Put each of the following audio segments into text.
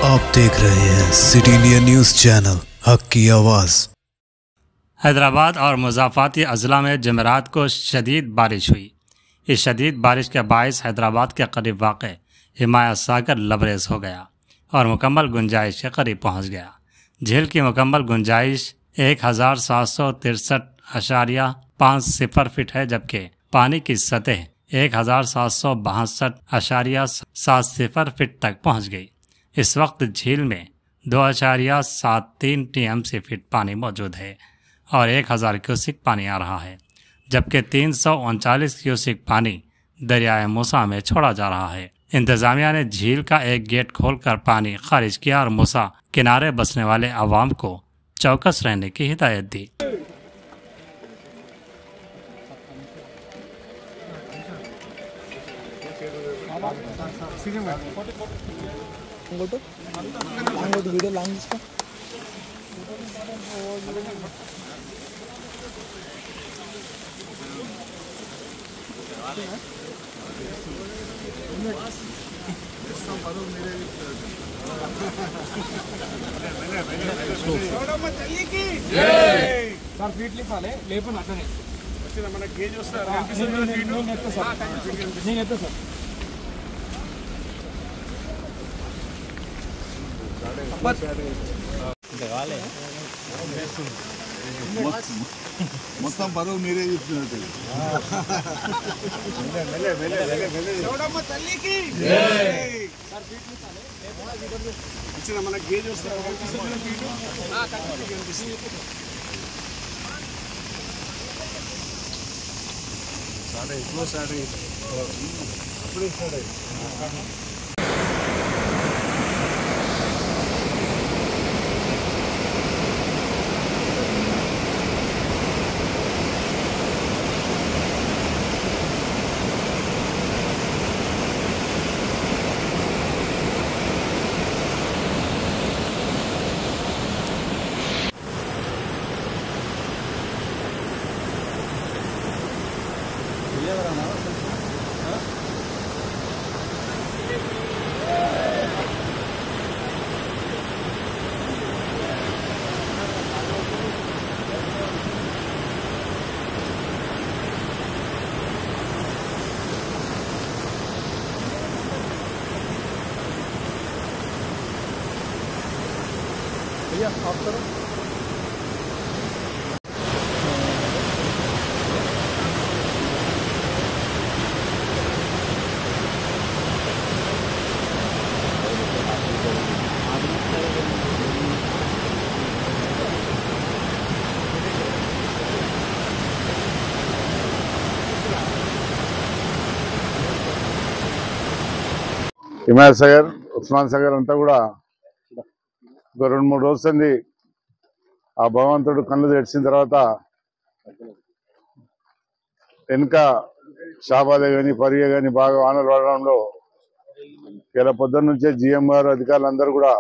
आप देख रहे हैं सिटी इंडिया न्यूज चैनल, हक की आवाज़। हैदराबाद और मुज़ाफ़ाती अज़ला में जमेरात को शदीद बारिश हुई। इस शदीद बारिश के बायस हैदराबाद के करीब वाक़ हिमायत सागर लबरेज हो गया और मुकम्मल गुंजाइश के करीब पहुँच गया। झील की मुकम्मल गुंजाइश 1763.50 फीट है, जबकि पानी की सतह 1762.70 फीट तक पहुँच गई। इस वक्त झील में 2.73 टीएमसी फीट पानी मौजूद है और 1000 क्यूसिक पानी आ रहा है, जबकि 339 क्यूसिक पानी दरियाए मूसा में छोड़ा जा रहा है। इंतजामिया ने झील का एक गेट खोलकर पानी खारिज किया और मूसा किनारे बसने वाले अवाम को चौकस रहने की हिदायत दी। वीडियो लाइन इसका సార్ ఫీట్ లిపాలి లేపని అట్లనే వచ్చిన మన గేజ్ వస్తారు నేను ఎత్తా సార్ మొత్తం బరువు మీరే చెప్తున్నట్టు వచ్చిన మన గేజ్ వస్తారు ఎప్పుడో స్టార్ట్ అయ్యింది అప్పుడే స్టార్ట్ అయ్యింది. भैया आप करो హిమాయత్ సాగర్, ఉస్మాన్ సాగర్ అంతా కూడా ఒక 2-3 రోజులు ఆ భగవంతుడు కళ్ళు తెరిచిన తర్వాత వెనుక షాబాదే కానీ పరిగే కానీ బాగా వానలు పడడంలో ఇలా పొద్దున్న నుంచే జిఎం గారు అధికారులందరూ కూడా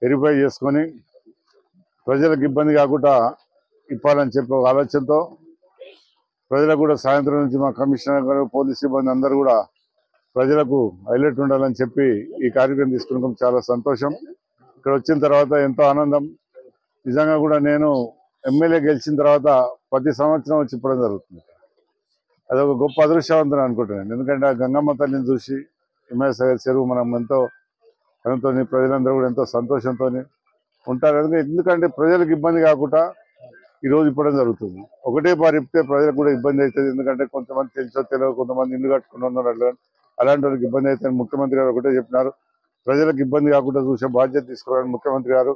వెరిఫై చేసుకొని ప్రజలకు ఇబ్బంది కాకుండా ఇప్పాలని చెప్పి ఒక ఆలోచనతో ప్రజలకు కూడా సాయంత్రం నుంచి మా కమిషనర్ గారు, పోలీస్ సిబ్బంది అందరూ కూడా ప్రజలకు హైలైట్ ఉండాలని చెప్పి ఈ కార్యక్రమం తీసుకున్నాం. చాలా సంతోషం. ఇక్కడ వచ్చిన తర్వాత ఎంతో ఆనందం. నిజంగా కూడా నేను ఎమ్మెల్యే గెలిచిన తర్వాత ప్రతి సంవత్సరం వచ్చి ఇప్పడం జరుగుతుంది. అదొక గొప్ప అదృష్టవంతం అనుకుంటున్నాను. ఎందుకంటే ఆ గంగమ్మ తల్లిని చూసి హిమాయత్ సాగర్ చెరువు మనం ఎంతో ప్రజలందరూ కూడా ఎంతో సంతోషంతో ఉంటారు. ఎందుకంటే ప్రజలకు ఇబ్బంది కాకుండా ఈరోజు ఇప్పడం జరుగుతుంది. ఒకటే పారిపితే ప్రజలకు కూడా ఇబ్బంది అవుతుంది. ఎందుకంటే కొంతమంది తెలుసో తెలియదు, కొంతమంది ఇల్లు కట్టుకుని ఉన్నారు. అలాంటి వాళ్ళకి ఇబ్బంది అవుతుంది. ముఖ్యమంత్రి గారు ఒకటే చెప్పినారు, ప్రజలకు ఇబ్బంది కాకుండా చూసే బాధ్యత తీసుకోవాలని ముఖ్యమంత్రి గారు,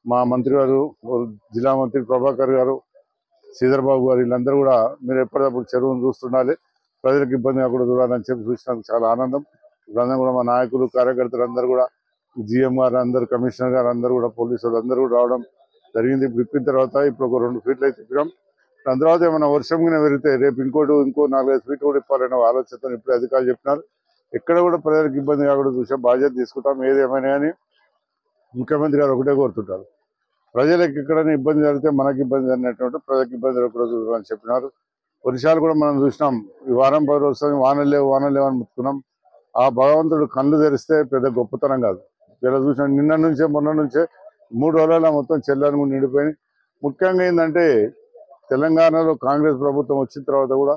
మా మంత్రి గారు, జిల్లా మంత్రి ప్రభాకర్ గారు, శ్రీధర్ బాబు గారు, వీళ్ళందరూ కూడా మీరు ఎప్పటికప్పుడు చెరువును చూస్తుండాలి, ప్రజలకు ఇబ్బంది కాకుండా చూడాలని చెప్పి చూసినందుకు చాలా ఆనందం. ఇప్పుడందరూ కూడా మా నాయకులు, కార్యకర్తలు అందరూ కూడా, జిఎం గారు అందరూ, కమిషనర్ గారు అందరూ కూడా, పోలీసులు అందరూ కూడా రావడం జరిగింది. ఇప్పుడు ఇప్పిన తర్వాత ఇప్పుడు ఒక 2 ఫీట్లు అయితే ఇప్పినాం. దాని తర్వాత ఏమైనా వర్షం కింద పెరిగితే రేపు ఇంకో 4-5 ఫీట్లు కూడా ఇప్పాలనే ఆలోచనతో ఇప్పుడు అధికారులు చెప్పినారు. ఎక్కడ కూడా ప్రజలకు ఇబ్బంది కాకుండా చూసే బాధ్యత తీసుకుంటాం. ఏదేమైనా కానీ ముఖ్యమంత్రి గారు ఒకటే కోరుతుంటారు, ప్రజలకు ఎక్కడైనా ఇబ్బంది జరిగితే మనకి ఇబ్బంది జరిగినటువంటి ప్రజలకు ఇబ్బంది జరగకూడదు అని చెప్పినారు. వర్షాలు కూడా మనం చూసినాం. ఈ వారం 10 రోజులు వానలు లేవు అని ముట్టుకున్నాం. ఆ భగవంతుడు కళ్ళు తెరిస్తే పెద్ద గొప్పతనం కాదు. ఇలా చూసిన నిన్న నుంచే మొన్న నుంచే 3 రోజుల మొత్తం చెల్లని కూడా నిండిపోయింది. ముఖ్యంగా ఏంటంటే తెలంగాణలో కాంగ్రెస్ ప్రభుత్వం వచ్చిన తర్వాత కూడా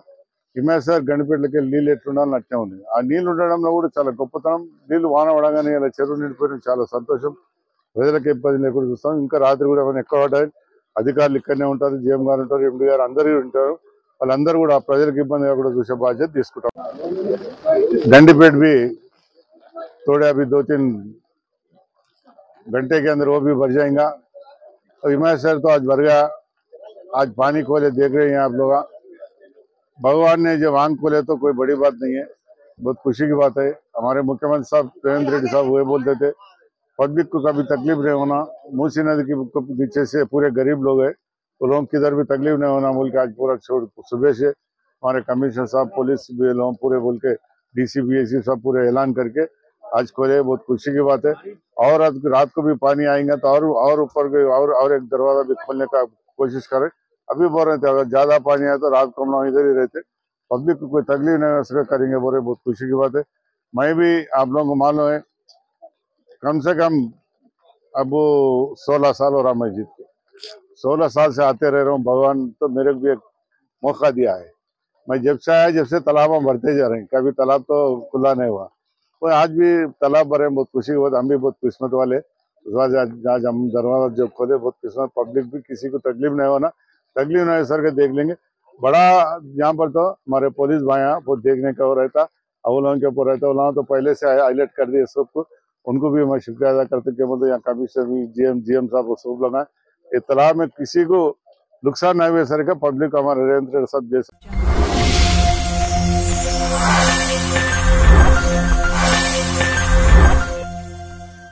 హిమాయత్ గండిపేటలకి నీళ్ళు ఎట్లుండాలని అట్నే ఉంది. ఆ నీళ్లు ఉండడంలో కూడా చాలా గొప్పతనం. నీళ్లు వాన పడగానే ఇలా చెరువు నిండిపోయిన చాలా సంతోషం. ప్రజలకు ఇబ్బంది లేకుండా చూస్తాం. ఇంకా రాత్రి కూడా ఏమైనా ఎక్కువ పడ్డాయి, అధికారులు ఇక్కడనే ఉంటారు, జీఎం గారు ఉంటారు, ఎండి గారు అందరూ ఉంటారు. వాళ్ళందరూ కూడా ప్రజలకు ఇబ్బంది కాకుండా చూసే బాధ్యత తీసుకుంటాం. गंडीपेट भी थोड़े अभी 2-3 घंटे के अंदर वो भी भर जाएगा। और हिमायत सर तो आज भर गया, आज पानी खोले देख रहे हैं आप लोग। भगवान ने जब आंख खोले तो कोई बड़ी बात नहीं है, बहुत खुशी की बात है। हमारे मुख्यमंत्री साहब रेवंत रेड्डी साहब वो बोलते थे पब्लिक को कभी तकलीफ नहीं होना, मूसी नदी के नीचे से पूरे गरीब लोग है तो लोगों किधर भी तकलीफ नहीं होना बोल के आज पूरा सुबह से हमारे कमिश्नर साहब पुलिस भी लोग पूरे बोल के DCBSC सब पूरे ऐलान करके आज खोले, बहुत खुशी की बात है। और रात को भी पानी आएगा तो और ऊपर और एक दरवाजा भी खोलने का कोशिश करें। अभी बोल रहे थे अगर ज्यादा पानी आए तो रात को हम लोग इधर ही रहते, पब्लिक को कोई तकलीफ नहीं हो सके करेंगे बोले, बहुत खुशी की बात है। मैं भी आप लोगों को मालूम है कम से कम अब 16 साल हो रहा मैं जीत के 16 साल से आते रह रहा हूँ। भगवान तो मेरे को भी एक मौका दिया है। मैं जब से आया जब से तालाब हम भरते जा रहे हैं, कभी तालाब तो खुला नहीं हुआ, तो आज भी तालाब भरे, बहुत खुशी की बात। हम भी बहुत किस्मत वाले, आज हम दरवाजा जो खोले बहुत किस्मत। पब्लिक भी किसी को तकलीफ नहीं होना, तकलीफ नहीं सर के देख लेंगे। बड़ा यहाँ पर तो हमारे पुलिस भाई वो देखने का हो रहता, अवलों के ऊपर रहता, वो तो पहले से हाईलाइट कर दिए सबको, उनको भी मैं शुक्रिया अदा करते कि मतलब यहाँ कमिश्नर भी GM साहब को सब लगाए। इस तालाब में किसी को नुकसान नहीं हुए सर का, पब्लिक हमारे रेवंत रेड्डी साहब जैसे